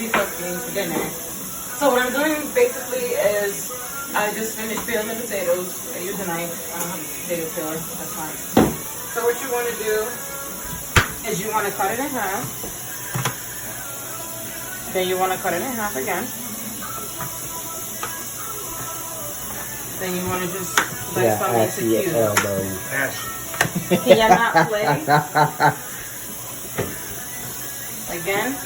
disgusting for dinner. So what I'm doing basically is I just finished peeling the potatoes. I use a knife. I don't have a potato peeler. That's fine. So what you want to do is you want to cut it in half. Then you want to cut it in half again. Then you want to just like something into cubes. Can you not play? Again,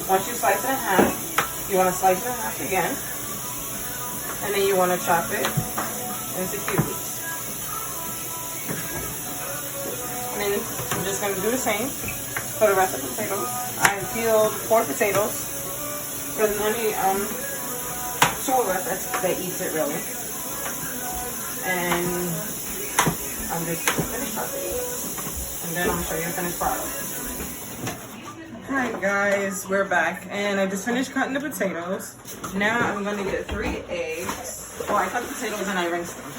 once you slice it in half, you want to slice it in half again. And then you want to chop it into cubes. And then I'm just going to do the same for the rest of the potatoes. I peeled 4 potatoes. There's only 2 of us that eats it really. And I'm just going to finish chopping these. And then I'm going to show you the finished product. Alright guys, we're back. And I just finished cutting the potatoes. Now I'm going to get 3 eggs. Well, I cut the potatoes and I rinsed them.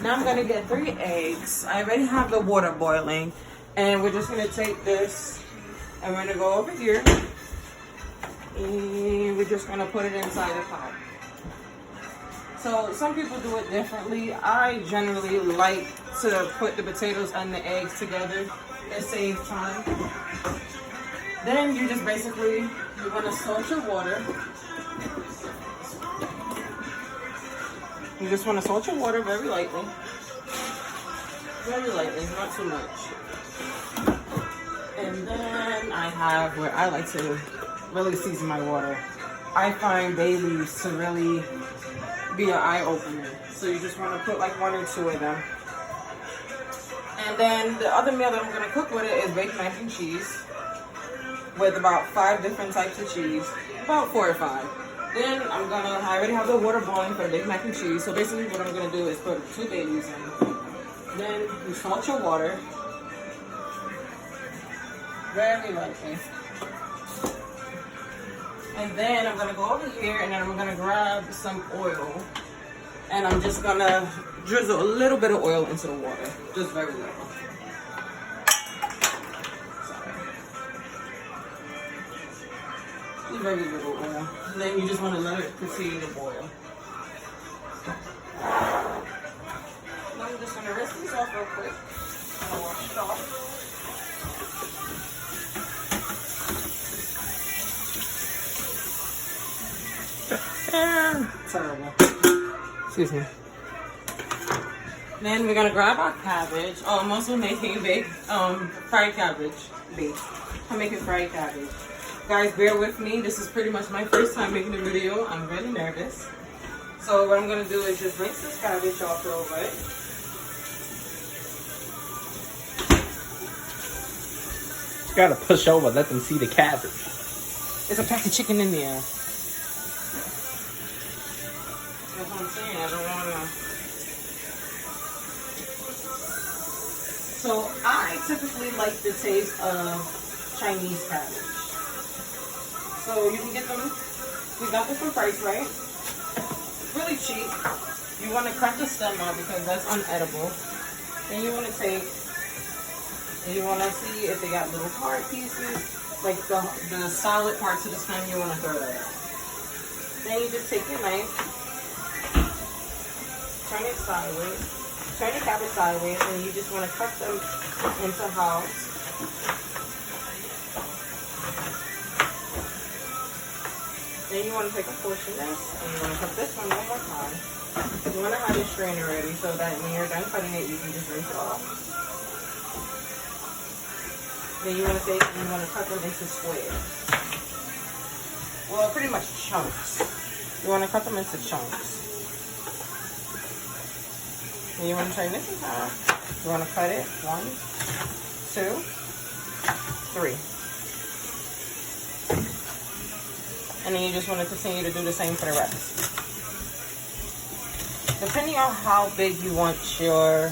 Now I'm going to get 3 eggs. I already have the water boiling. And we're just going to take this and we're going to go over here. And we're just going to put it inside the pot. So some people do it differently. I generally like to put the potatoes and the eggs together. It saves time. Then you just basically, you're going to salt your water. You just want to salt your water very lightly. Very lightly, not too much. And then I have where I like to really season my water. I find bay leaves to really be an eye opener. So you just want to put like 1 or 2 of them. And then the other meal that I'm going to cook with it is baked mac and cheese with about 5 different types of cheese, about 4 or 5. Then I already have the water boiling for the baked mac and cheese. So basically what I'm going to do is put 2 bay leaves in. Then you salt your water very lightly. And then I'm going to go over here and then I'm going to grab some oil. And I'm just going to drizzle a little bit of oil into the water. Just very little. Sorry. Just very little oil. And then you just want to let it proceed to boil. And I'm just going to rinse these off real quick. I'm going to wash it off. Terrible. Excuse me. Then we're gonna grab our cabbage. Oh, I'm also making baked fried cabbage bake. I'm making fried cabbage. Guys, bear with me. This is pretty much my first time making a video. I'm really nervous. So what I'm gonna do is just rinse this cabbage off real quick. You gotta push over, let them see the cabbage. There's a pack of chicken in there. That's what I'm saying. I don't want to. So I typically like the taste of Chinese cabbage. So you can get them. We got this for Price Right. Really cheap. You want to cut the stem out because that's unedible. Then you want to take and you want to see if they got little hard pieces, like the solid parts of the stem. You want to throw that out. Then you just take your knife. Turn it sideways. Turn the cabbage sideways, and you just want to cut them into halves. Then you want to take a portion of this, and you want to cut this one more time. You want to have your strainer ready so that when you're done cutting it, you can just rinse it off. Then you want to take and you want to cut them into squares. Well, pretty much chunks. You want to cut them into chunks. And you want to turn this in half. You want to cut it 1, 2, 3. And then you just want to continue to do the same for the rest. Depending on how big you want your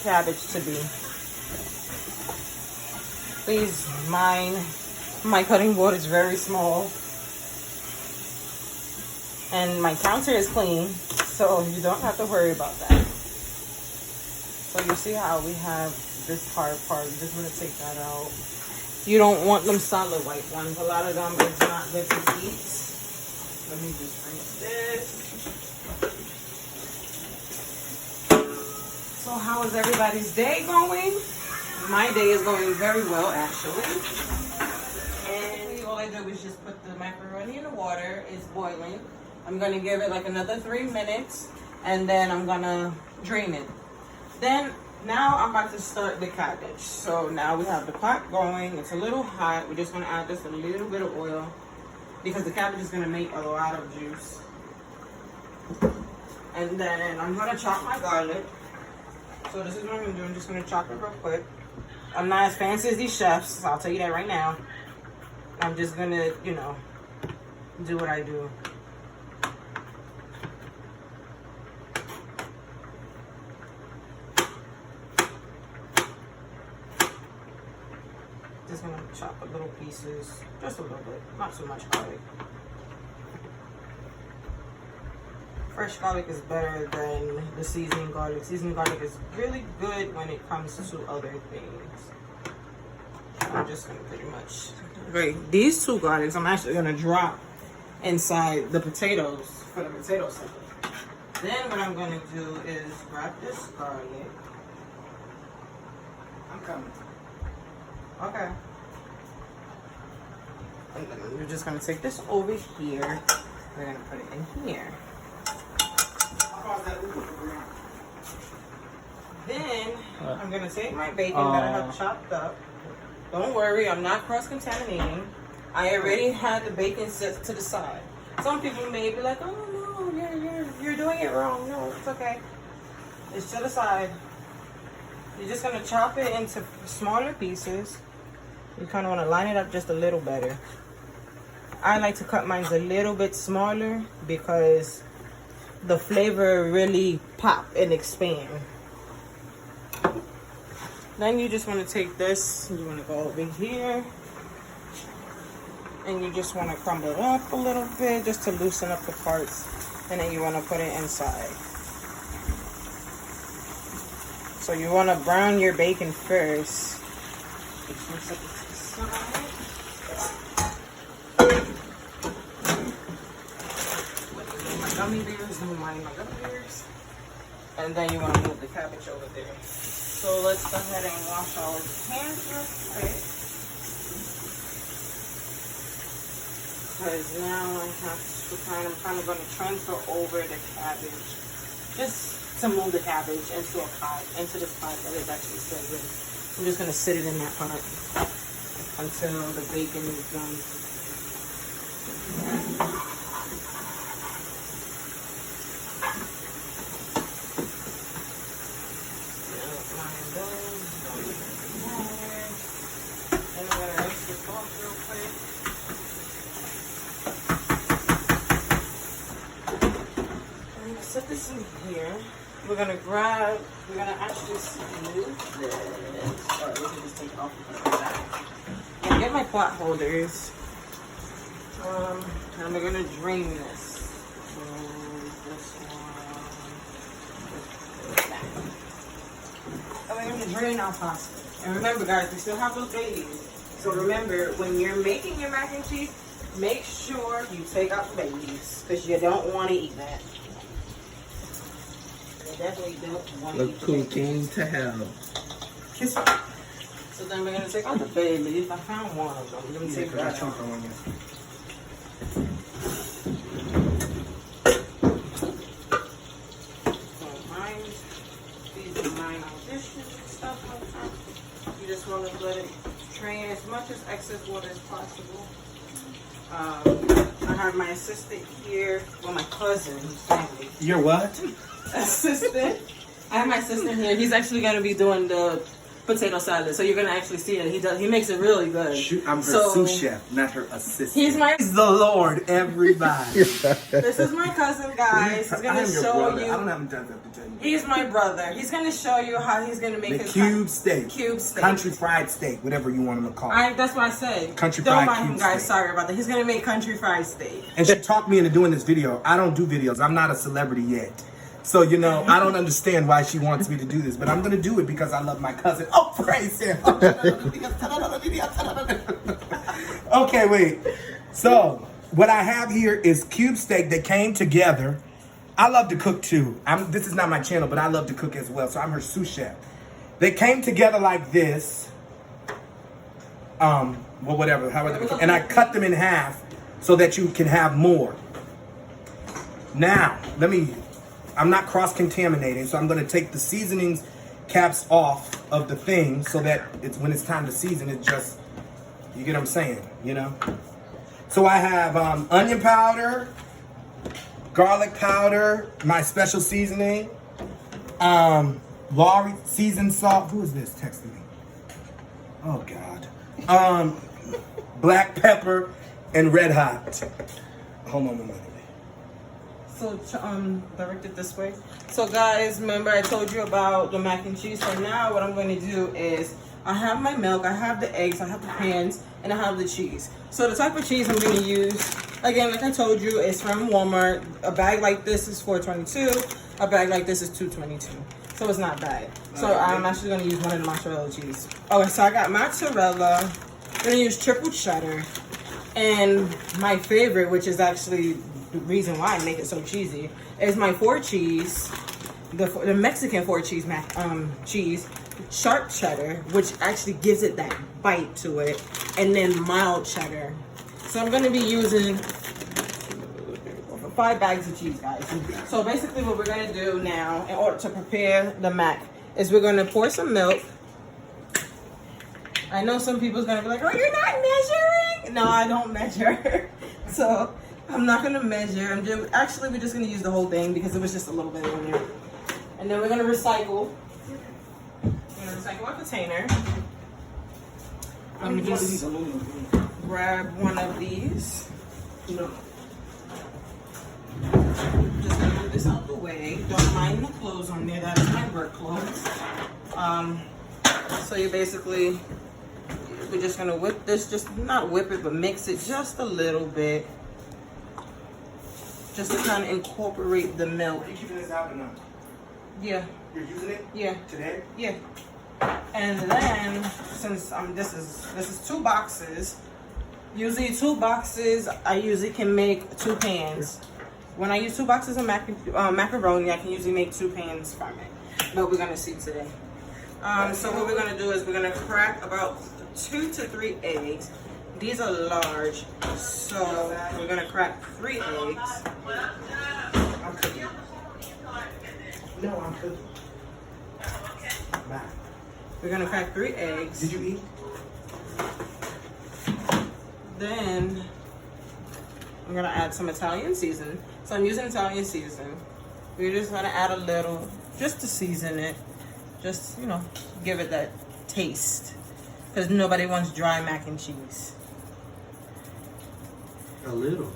cabbage to be. Please mind, my cutting board is very small. And my counter is clean, so you don't have to worry about that. So you see how we have this hard part. You just want to take that out. You don't want them solid white ones. A lot of them is not good to eat. Let me just rinse this. So how is everybody's day going? My day is going very well, actually. And all I did was just put the macaroni in the water. It's boiling. I'm going to give it like another 3 minutes. And then I'm going to drain it. Then, now I'm about to start the cabbage. So now we have the pot going. It's a little hot. We're just going to add just a little bit of oil. Because the cabbage is going to make a lot of juice. And then I'm going to chop my garlic. So this is what I'm going to do. I'm just going to chop it real quick. I'm not as fancy as these chefs, so I'll tell you that right now. I'm just going to, you know, do what I do. Just going to chop up little pieces. Just a little bit. Not so much garlic. Fresh garlic is better than the seasoning garlic. Seasoning garlic is really good when it comes to other things. I'm just gonna pretty much. Okay, these 2 garlics I'm actually gonna drop inside the potatoes for the potato salad. Then what I'm gonna do is grab this garlic. I'm coming. Okay. And then we're just gonna take this over here. We're gonna put it in here. Then I'm gonna take my bacon that I have chopped up. Don't worry, I'm not cross-contaminating. I already had the bacon set to the side. Some people may be like, "Oh no, you're doing it wrong." No, it's okay. It's to the side. You're just gonna chop it into smaller pieces. You kind of want to line it up just a little better. I like to cut mine a little bit smaller because the flavor really pop and expand. Then you just want to take this, you want to go over here, and you just want to crumble it up a little bit just to loosen up the parts, and then you want to put it inside. So you want to brown your bacon first. Gummy bears, don't mind my gummy bears. And then you want to move the cabbage over there. So let's go ahead and wash our hands real quick. Because now I'm kind of going to transfer over the cabbage. Just to move the cabbage into a pot, into this pot that is actually set in. I'm just going to sit it in that pot until the bacon is done. Set this in here. We're gonna actually smooth this. Alright, we can just take it off because of that. And get my pot holders. And we're gonna drain this. This one. And we're gonna drain our pasta. And remember, guys, we still have those babies. So remember, when you're making your mac and cheese, make sure you take out the babies because you don't want to eat that. Definitely don't want to eat cooking to hell. So then we're going to take out the bay leaf. I found one of them. Let me take that out. So these are mine dishes and stuff like that. You just want to let it drain as much as excess water as possible. I have my assistant here. Well, my cousin's family. Your what? Assistant. I have my assistant here. He's actually going to be doing the potato salad, so you're going to actually see it. He makes it really good. Shoot, I'm her sous chef, not her assistant. He's the Lord, everybody. This is my cousin, guys. He's going to show you. I don't have time to tell you. He's my brother. He's going to show you how he's going to make his cube steak. Cube steak. Country fried steak, whatever you want him to call it. That's what I said. Country don't fried mind cube him, guys. steak. Sorry about that. He's going to make country fried steak. And she talked me into doing this video. I don't do videos. I'm not a celebrity yet. So, you know, I don't understand why she wants me to do this, but I'm going to do it because I love my cousin. Oh, praise him. Okay, wait. So, what I have here is cube steak that came together. I love to cook too. This is not my channel, but I love to cook as well. So, I'm her sous chef. They came together like this. Well, whatever. And I cut them in half so that you can have more. Now, I'm not cross-contaminating, so I'm going to take the seasonings caps off of the thing so that when it's time to season, it just, you get what I'm saying, you know? So I have onion powder, garlic powder, my special seasoning, Lawry seasoned salt. Who is this texting me? Oh, God. Black pepper and red hot. Hold on a minute. So, directed this way. So, guys, remember I told you about the mac and cheese. So now what I'm going to do is I have my milk, I have the eggs, I have the pans, and I have the cheese. So the type of cheese I'm going to use, again, like I told you, is from Walmart. A bag like this is $4.22. A bag like this is $2.22. So it's not bad. So I'm actually going to use one of the mozzarella cheese. Okay, so I got mozzarella. I'm going to use triple cheddar. And my favorite, which is actually the reason why I make it so cheesy, is my 4 cheese, the Mexican 4 cheese cheese, sharp cheddar, which actually gives it that bite to it, and then mild cheddar. So I'm going to be using 5 bags of cheese, guys. So basically what we're going to do now in order to prepare the mac is we're going to pour some milk. I know some people's going to be like, oh, you're not measuring? No, I don't measure. So I'm not going to measure. We're just going to use the whole thing because it was just a little bit in there. And then we're going to recycle. We're going to recycle our container. I'm going to just grab one of these. No. Just going to move this out the way. Don't mind the clothes on there. That is my work clothes. So you basically, we're just going to whip this. Just not whip it, but mix it just a little bit. Just to kind of incorporate the milk. Are you keeping this out or not? Yeah. You're using it? Yeah. Today? Yeah. And then, since this is 2 boxes, usually 2 boxes, I usually can make 2 pans. When I use 2 boxes of macaroni, I can usually make 2 pans from it. But we're going to see today. So what we're going to do is we're going to crack about 2 to 3 eggs. These are large, so we're going to crack 3 eggs. I'm cooking. No, I'm cooking. Bye. We're going to crack 3 eggs. Did you eat? Then I'm going to add some Italian seasoning. So I'm using Italian seasoning. We're just going to add a little just to season it. Just, you know, give it that taste. Because nobody wants dry mac and cheese. A little.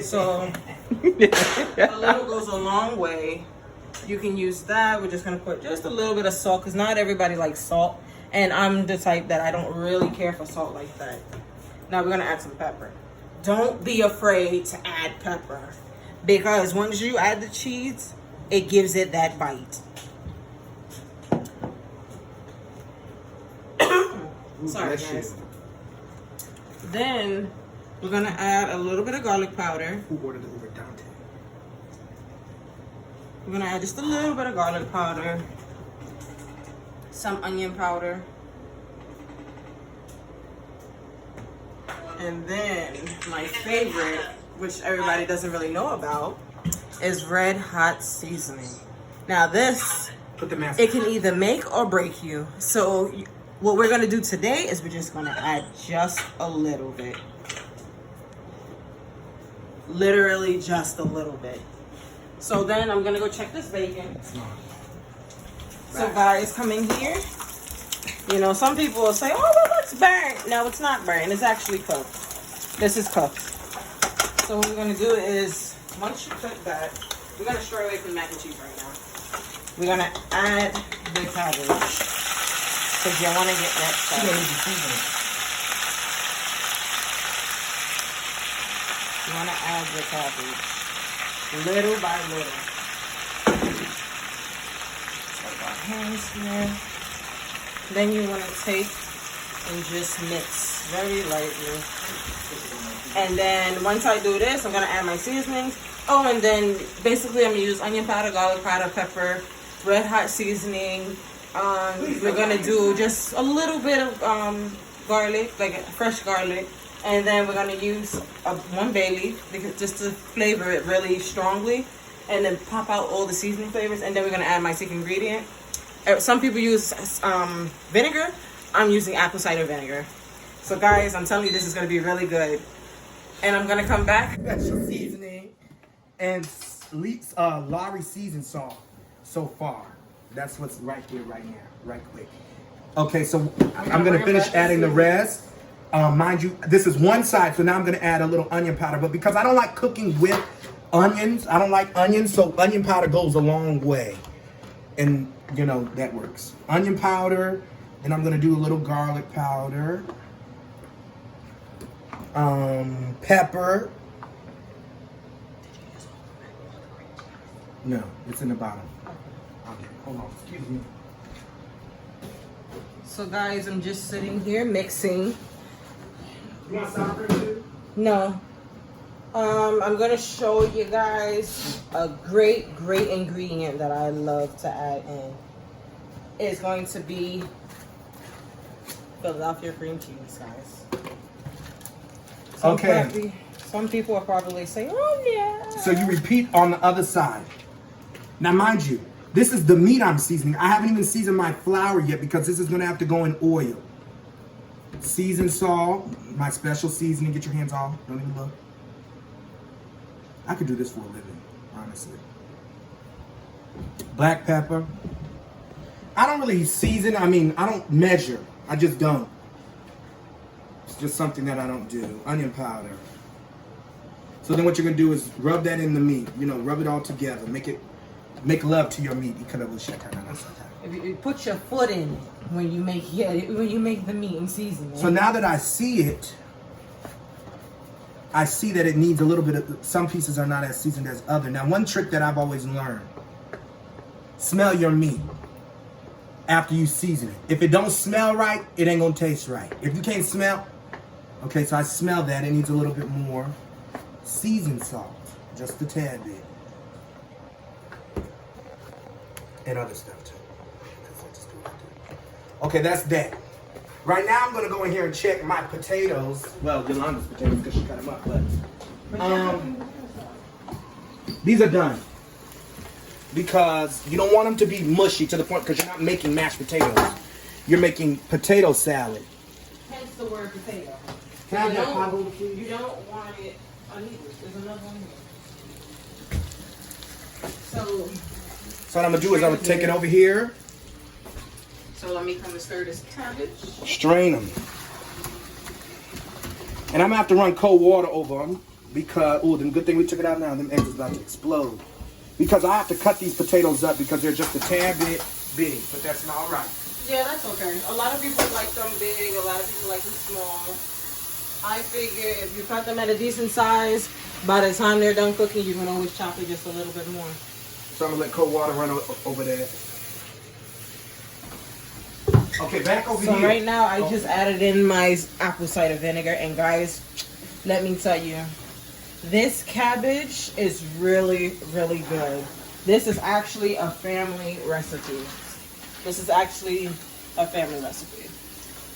So a little goes a long way. You can use that. We're just going to put just a little bit of salt because not everybody likes salt. And I'm the type that I don't really care for salt like that. Now we're going to add some pepper. Don't be afraid to add pepper because once you add the cheese, it gives it that bite. Sorry, guys. Then we're going to add a little bit of garlic powder. Who ordered the Uber Dante? We're going to add just a little bit of garlic powder. Some onion powder. And then my favorite, which everybody doesn't really know about, is red hot seasoning. Now this, Put the mask it can either make or break you. So what we're going to do today is we're just going to add just a little bit. Literally just a little bit. So then I'm going to go check this bacon. So guys, come in here. You know, some people will say, oh, well, it's burnt. No, it's not burnt. It's actually cooked. This is cooked. So what we're going to do is, once you cook that, we're going to stray away from mac and cheese right now. We're going to add the cabbage. Because you want to get that started. You want to add the cabbage. Little by little. hands here. Then you want to take and just mix very lightly. And then once I do this, I'm gonna add my seasonings. Oh, and then basically I'm gonna use onion powder, garlic powder, pepper, red hot seasoning. We're gonna do just a little bit of garlic, like fresh garlic, and then we're gonna use one bay leaf because just to flavor it really strongly, and then pop out all the seasoning flavors. And then we're gonna add my secret ingredient. Some people use vinegar. I'm using apple cider vinegar. So guys, I'm telling you, this is gonna be really good. And I'm gonna come back. Special seasoning and Lowry seasoned salt so far. That's what's right here, right now, right quick. Okay, so I'm gonna finish adding the rest. Mind you, this is one side, so now I'm gonna add a little onion powder. But because I don't like cooking with onions, I don't like onions, so onion powder goes a long way. And you know, that works. Onion powder, and I'm gonna do a little garlic powder. Pepper. No, it's in the bottom. Okay, hold on, excuse me. So guys, I'm just sitting here mixing. You want sour cream too? No. I'm gonna show you guys a great ingredient that I love to add in. It's going to be Philadelphia cream cheese, guys. Some people are probably saying, oh yeah. So you repeat on the other side. Now mind you, this is the meat I'm seasoning. I haven't even seasoned my flour yet because this is gonna have to go in oil. Seasoned salt, my special seasoning. Get your hands off, don't even look. I could do this for a living, honestly. Black pepper. I don't really season, I don't measure. I just don't. It's just something that I don't do. Onion powder. So then what you're gonna do is rub that in the meat. You know, rub it all together. Make love to your meat. If you put your foot in it when you make the meat and season it. So now that I see it, I see that it needs a little bit of, some pieces are not as seasoned as other. Now one trick that I've always learned, smell your meat after you season it. If it don't smell right, it ain't gonna taste right. If you can't smell, okay, so I smell that, it needs a little bit more seasoned salt, just a tad bit. And other stuff too. Okay, that's that. Right now I'm gonna go in here and check my potatoes. Well, Yolanda's potatoes because she cut them up, but these are done. Because you don't want them to be mushy to the point because you're not making mashed potatoes. You're making potato salad. Hence the word potato. Can I have that pot over, please? You don't want it uneven. There's another one here. So what I'm gonna do is I'm gonna take it over here. So let me come and stir this cabbage. Strain them. And I'm gonna have to run cold water over them because, ooh, the good thing we took it out now, them eggs is about to explode. Because I have to cut these potatoes up because they're just a tad bit big, but that's not all right. Yeah, that's okay. A lot of people like them big, a lot of people like them small. I figure if you cut them at a decent size, by the time they're done cooking, you can always chop it just a little bit more. So I'm gonna let cold water run over there. Okay, back over here. So right now, I just added in my apple cider vinegar, and guys, let me tell you, this cabbage is really good. This is actually a family recipe.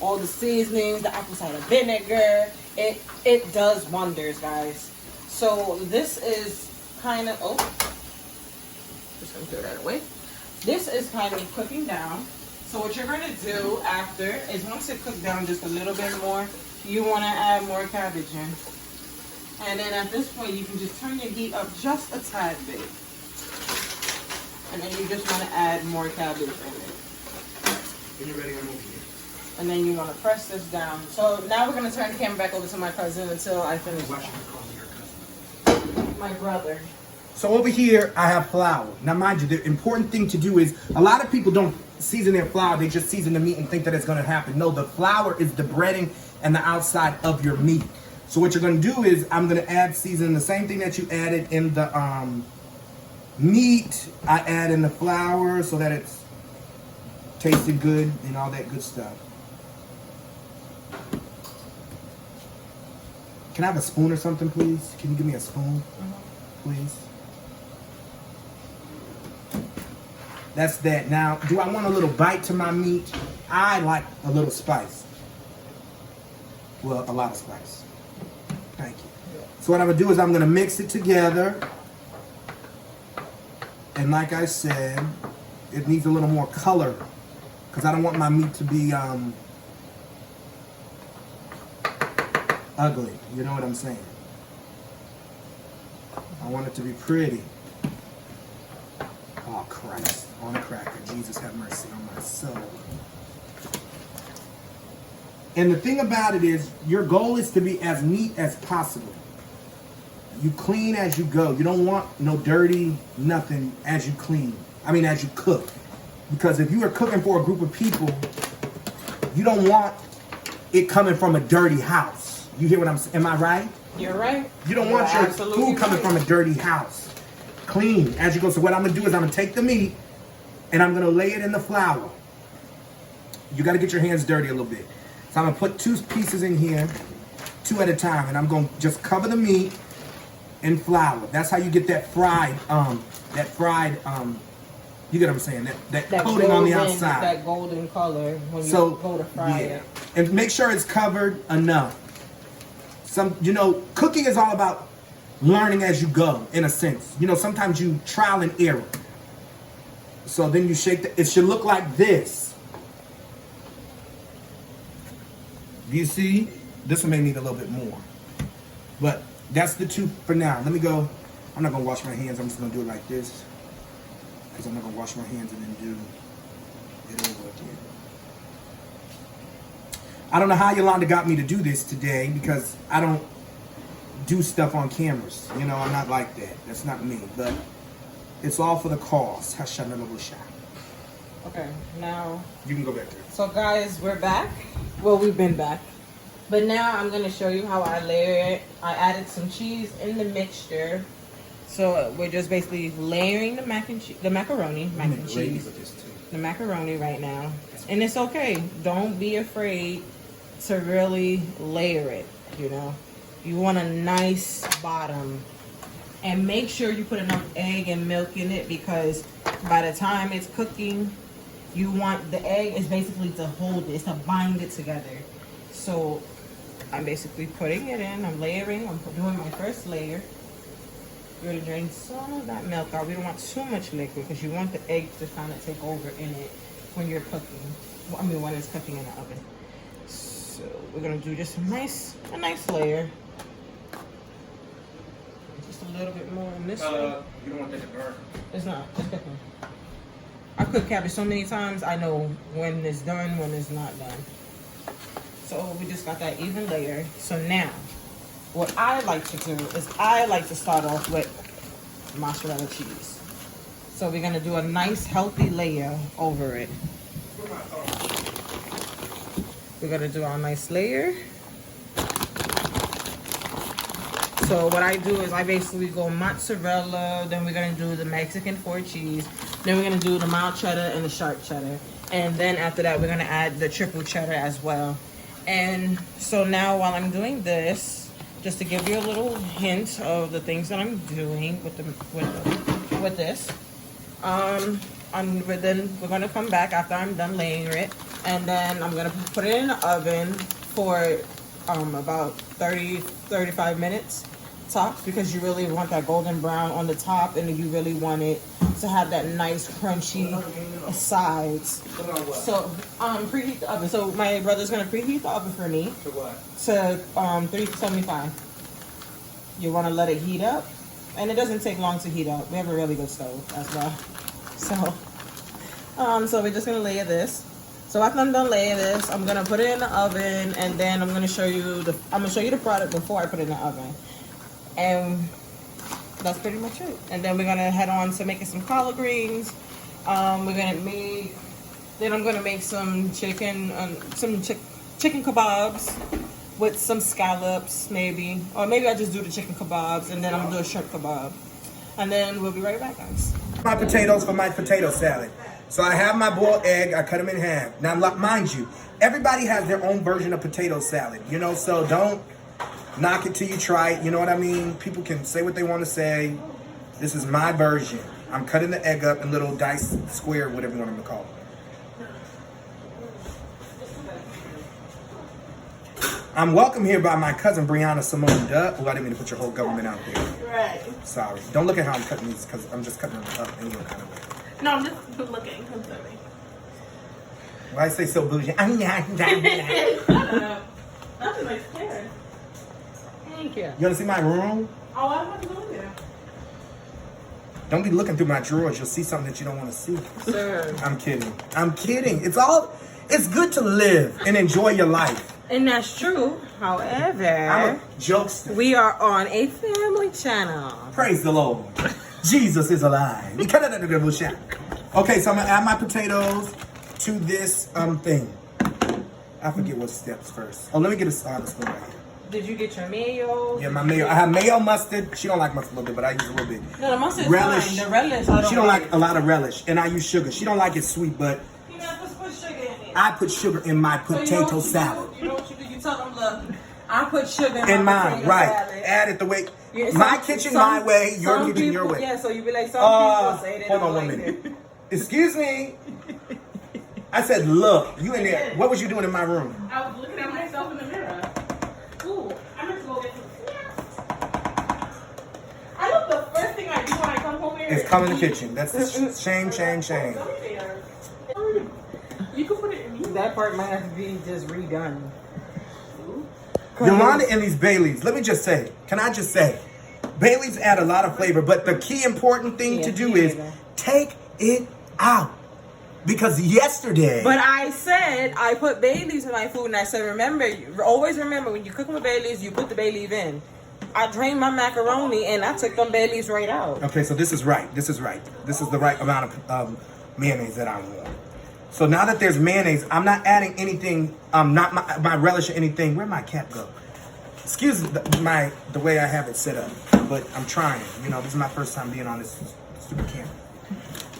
All the seasonings, the apple cider vinegar, it does wonders, guys. So this is kind of, just gonna throw that away. This is kind of cooking down. So what you're gonna do after is once it cooks down just a little bit more, you wanna add more cabbage in. And then at this point, you can just turn your heat up just a tad bit. And then you just want to add more cabbage in it. When you're ready, I'm over here. And then you want to press this down. So now we're going to turn the camera back over to my cousin until I finish. Why should I call your cousin? My brother. So over here, I have flour. Now, mind you, the important thing to do is, a lot of people don't season their flour. They just season the meat and think that it's going to happen. No, the flour is the breading and the outside of your meat. So what you're going to do is I'm going to add season the same thing that you added in the meat. I add in the flour so that it's tasted good and all that good stuff. Can I have a spoon or something, please? Can you give me a spoon, please? That's that. Now, do I want a little bite to my meat? I like a little spice. Well, a lot of spice. Thank you. So what I'm gonna do is I'm gonna mix it together. And like I said, it needs a little more color because I don't want my meat to be ugly. You know what I'm saying? I want it to be pretty. Oh, Christ. On a cracker. Jesus have mercy on my soul. And the thing about it is, your goal is to be as neat as possible. You clean as you go. You don't want no dirty, nothing as you clean. I mean, as you cook. Because if you are cooking for a group of people, you don't want it coming from a dirty house. You hear what I'm saying? Am I right? You're right. You don't want your food coming from a dirty house. Clean as you go. So what I'm going to do is I'm going to take the meat and I'm going to lay it in the flour. You got to get your hands dirty a little bit. So I'm going to put 2 pieces in here, 2 at a time. And I'm going to just cover the meat in flour. That's how you get that fried, you get what I'm saying? That coating on the outside. That golden color when you go to fry it. And make sure it's covered enough. Cooking is all about learning as you go, in a sense. Sometimes you trial and error. So then you shake it should look like this. Do you see? This one may need a little bit more. But that's the 2 for now. Let me go. I'm not going to wash my hands. I'm just going to do it like this. Because I'm not going to wash my hands and then do it over again. I don't know how Yolanda got me to do this today because I don't do stuff on cameras. I'm not like that. That's not me. But it's all for the cause. Okay, now you can go back there. So guys, we're back. Well, we've been back. But now I'm going to show you how I layer it. I added some cheese in the mixture. So we're just basically layering the macaroni right now. And it's okay. Don't be afraid to really layer it, You want a nice bottom. And make sure you put enough egg and milk in it because by the time it's cooking, you want the egg is basically to hold it, to bind it together. So I'm basically putting it in, I'm layering, I'm doing my first layer. You're going to drain some of that milk out. We don't want too much liquid because you want the egg to kind of take over in it when you're cooking. When it's cooking in the oven. So we're going to do just a nice layer. Just a little bit more on this way. You don't want that to burn. It's not. It's cooking. I cook cabbage so many times, I know when it's done, when it's not done. So we just got that even layer. So now, what I like to do is I like to start off with mozzarella cheese. So we're gonna do a nice healthy layer over it. We're gonna do our nice layer. So what I do is I basically go mozzarella, then we're gonna do the Mexican 4 cheese, then we're gonna do the mild cheddar and the sharp cheddar. And then after that, we're gonna add the triple cheddar as well. And so now while I'm doing this, just to give you a little hint of the things that I'm doing with this, then we're gonna come back after I'm done laying it, and then I'm gonna put it in the oven for about 35 minutes tops, because you really want that golden brown on the top, and you really want it to have that nice crunchy sides. So preheat the oven. So my brother's gonna preheat the oven for me To what? to 375. You want to let it heat up, and it doesn't take long to heat up. We have a really good stove as well. So we're just gonna layer this. So after I'm done laying this, I'm gonna put it in the oven, and then I'm gonna show you the product before I put it in the oven. And that's pretty much it. And then we're gonna head on to making some collard greens. I'm gonna make some chicken kebabs with some scallops, maybe, or maybe I just do the chicken kebabs and then I'm gonna do a shrimp kebab. And then we'll be right back, guys. My potatoes for my potato salad. So I have my boiled egg. I cut them in half. Now, mind you, everybody has their own version of potato salad, you know, so don't knock it till you try it. You know what I mean? People can say what they want to say. This is my version. I'm cutting the egg up in little dice square, whatever you want them to call it. I'm welcome here by my cousin Brianna Simone Duck. Oh, I didn't mean to put your whole government out there. Right. Sorry. Don't look at how I'm cutting these because I'm just cutting them up in your kind of way. No, I'm just looking. I'm sorry. Why I say so bougie? Nothing like scared. Thank you. You want to see my room? Oh, I'm about to go in there. Don't be looking through my drawers. You'll see something that you don't want to see. Sir. I'm kidding. I'm kidding. It's good to live and enjoy your life. And that's true. However, I'm a jokester. we are on a family channel. Praise the Lord. Jesus is alive. Okay, so I'm gonna add my potatoes to this thing. I forget what steps first. Oh, let me get a spoon right here. Did you get your mayo? Yeah, my mayo. I have mayo, mustard. She don't like mustard a little bit, but I use a little bit. No, the mustard's Relish. fine. The relish, I don't She don't like a lot of relish, and I use sugar. She don't like it sweet, but You're not supposed to put sugar in it. I put sugar in my potato salad. You know what you do? You tell them, look, I put sugar in In my mine, potato right? salad. Add it the way. Yeah, My kitchen, my way. You're some getting your people- way. Yeah, so you be like, some people say they Hold don't on one like minute. it. Excuse me. I said, look, you in there. What was you doing in my room? I was looking at myself in the mirror. Ooh, I'm just going to get some snacks. I know the first thing I do when I come home here It's come in the kitchen. That's shame, shame, shame. You can put it in me. That part might have to be just redone. Yolanda and these Baileys. Let me just say. Can I just say? Baileys add a lot of flavor, but the key important thing to do is take it out. Because yesterday... But I said I put bay leaves in my food, and I said, always remember, when you cook with bay leaves, you put the bay leaf in. I drained my macaroni, and I took them bay leaves right out. Okay, so this is right. This is right. This is the right amount of mayonnaise that I want. So now that there's mayonnaise, I'm not adding anything, not my relish or anything. Where'd my cap go? Excuse the way I have it set up, but I'm trying. You know, this is my first time being on this stupid camera.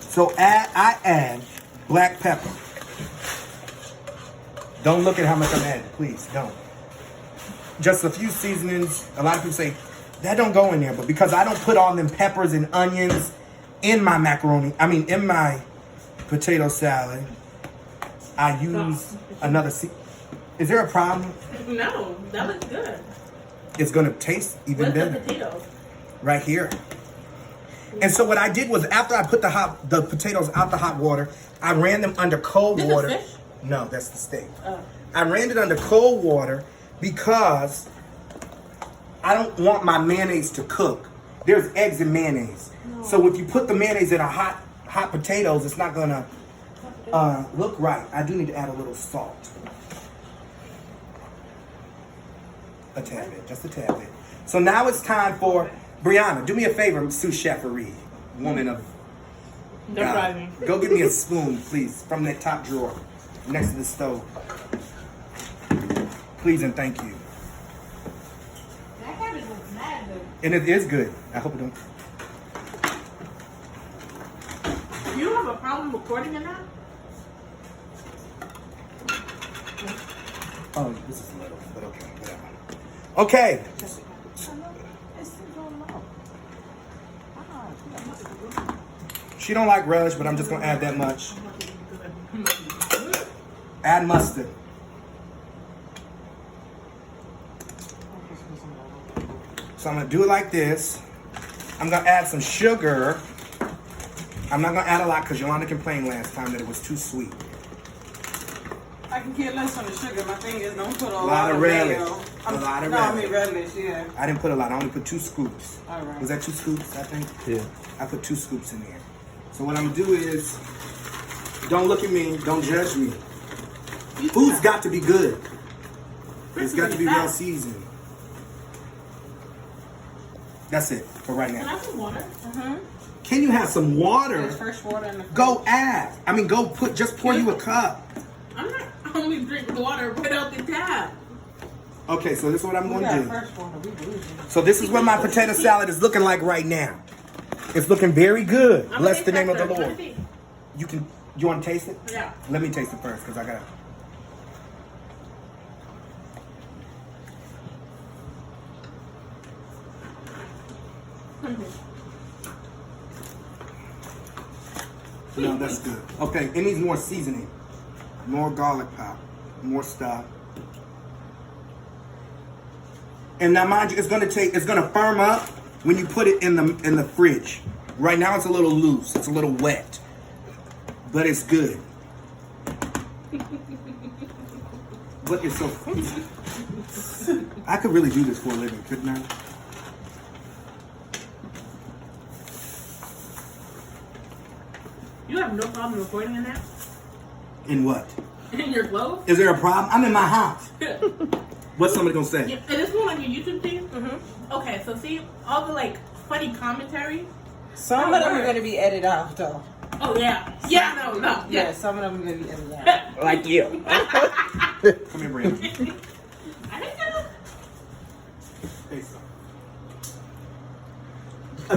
So I add black pepper. Don't look at how much I'm adding, please, don't. Just a few seasonings. A lot of people say, that don't go in there, but because I don't put all them peppers and onions in my macaroni, in my potato salad, I use another Is there a problem? No, that looks good. It's gonna taste even Where's better. the potatoes? Right here. And so what I did was after I put the potatoes out the hot water, I ran them under cold This water. is fish? No, that's the steak. Oh. I ran it under cold water because I don't want my mayonnaise to cook. There's eggs in mayonnaise. No. So if you put the mayonnaise in a hot potatoes, it's not gonna look right. I do need to add a little salt. A tad bit, just a tad bit. So now it's time for Brianna. Do me a favor, sous cheferie, woman of Don't God. drive me. Go get me a spoon, please, from that top drawer next to the stove. Please and thank you. That cabbage looks mad good. And it is good. I hope it don't. You don't have a problem recording in that? Oh, this is a little, but okay, whatever. Okay. She don't like relish, but I'm just gonna add that much. Add mustard. So I'm gonna do it like this. I'm gonna add some sugar. I'm not gonna add a lot because Yolanda complained last time that it was too sweet. I can care less on the sugar. My thing is, don't put a lot of relish. mayo. A lot of no, relish. relish, yeah. I didn't put a lot. I only put 2 scoops. All right. Was that 2 scoops, I think? Yeah. I put 2 scoops in there. So what I'm gonna do is, don't look at me, don't judge me. Food's got to be good. It's got to be well seasoned. That's it for right Can I now. have some water? Mm-hmm. Can you have some water? There's fresh water in the Go add. Go just pour you a cup. I'm not only drinking water without the tap. Okay, so this is what I'm We gonna got do. fresh water. We bougie. So this is what my potato salad is looking like right now. It's looking very good. I'm Bless gonna the name of the taste Lord. that. You can You want to taste it? Yeah. Let me taste it first, because I got No, that's good. Okay, it needs more seasoning. More garlic powder. More stuff. And now mind you, it's gonna firm up when you put it in the fridge. Right now it's a little loose, it's a little wet. But it's good. But it's so funny. I could really do this for a living, couldn't I? You have no problem recording in that? In what? In your clothes? Is there a problem? I'm in my house. What's somebody gonna say? Yeah, and this one like your YouTube thing? Mm-hmm. Okay, so see all the like funny commentary. Some of them are going to be edited out, though. Oh yeah, yeah, no, Yeah, yeah. some of them are going to be edited out. Like you. Come here, Brandon. I didn't know. Hey, son.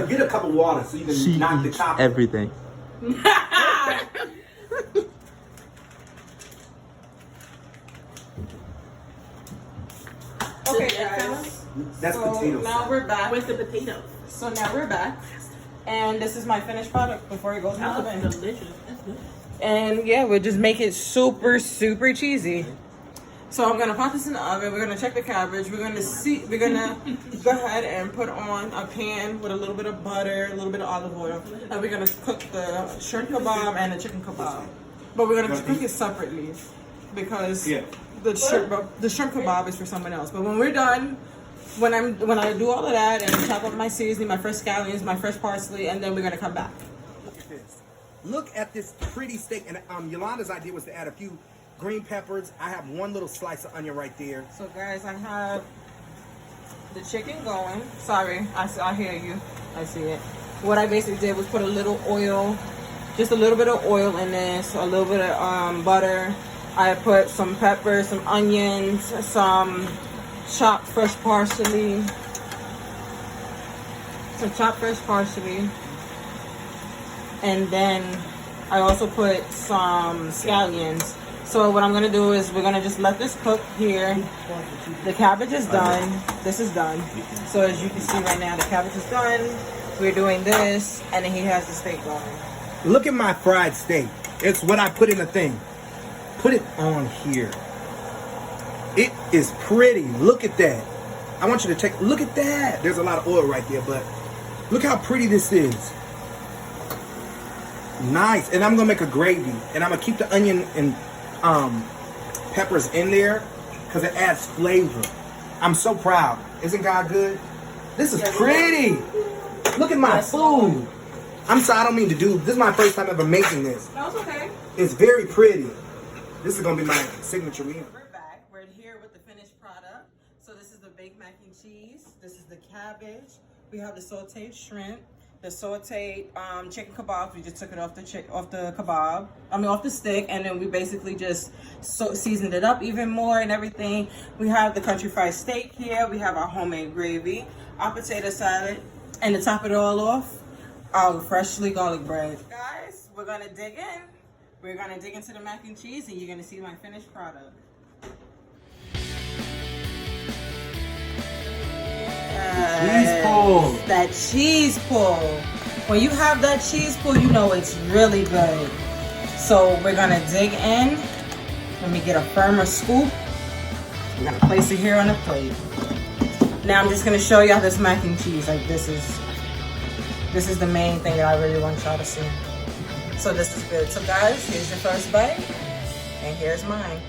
Get a cup of water so you can knock the top. everything. Okay, guys. That's So potatoes. now we're back. With the potatoes. So now we're back. And this is my finished product before it goes in the That oven. looks delicious. That's good. And yeah, we'll just make it super, super cheesy. So I'm gonna pop this in the oven. We're gonna check the cabbage. We're gonna go ahead and put on a pan with a little bit of butter, a little bit of olive oil, and we're gonna cook the shrimp kebab and the chicken kebab. But we're gonna cook it separately because the shrimp kebab is for someone else. But when we're done, when I do all of that and chop up my seasoning, my fresh scallions, my fresh parsley, and then we're gonna come back. Look at this. Look at this pretty steak. And Yolanda's idea was to add a few green peppers. I have one little slice of onion right there. So guys, I have the chicken going. Sorry, I hear you. I see it. What I basically did was put a little oil, just a little bit of oil in this, a little bit of butter. I put some peppers, some onions, some chopped fresh parsley. And then I also put some scallions. So what I'm gonna do is we're gonna just let this cook here. The cabbage is done. This is done. So as you can see right now, the cabbage is done. We're doing this, and then he has the steak going. Look at my fried steak. It's what I put in the thing. Put it on here. It is pretty. Look at that. I want you to look at that. There's a lot of oil right there, but look how pretty this is. Nice. And I'm gonna make a gravy, and I'm gonna keep the onion and peppers in there because it adds flavor. I'm so proud. Isn't God good? This is pretty. Look at my food. I'm sorry, I don't mean to do this. Is my first time ever making this. That was okay. It's very pretty. This is gonna be my signature meal. We're back. We're here with the finished product. So this is the baked mac and cheese. This is the cabbage. We have the sauteed shrimp. The sauteed chicken kebabs. We just took it off the kebab. Off the stick, and then we basically just seasoned it up even more and everything. We have the country fried steak here. We have our homemade gravy, our potato salad, and to top it all off, our freshly garlic bread. Guys, we're gonna dig in. We're gonna dig into the mac and cheese, and you're gonna see my finished product. Cheese pull. That cheese pull. When you have that cheese pull, you know it's really good. So we're gonna dig in. Let me get a firmer scoop. We're gonna place it here on the plate. Now I'm just gonna show y'all this mac and cheese. Like this is the main thing that I really want y'all to see. So this is good. So guys, here's your first bite, and here's mine.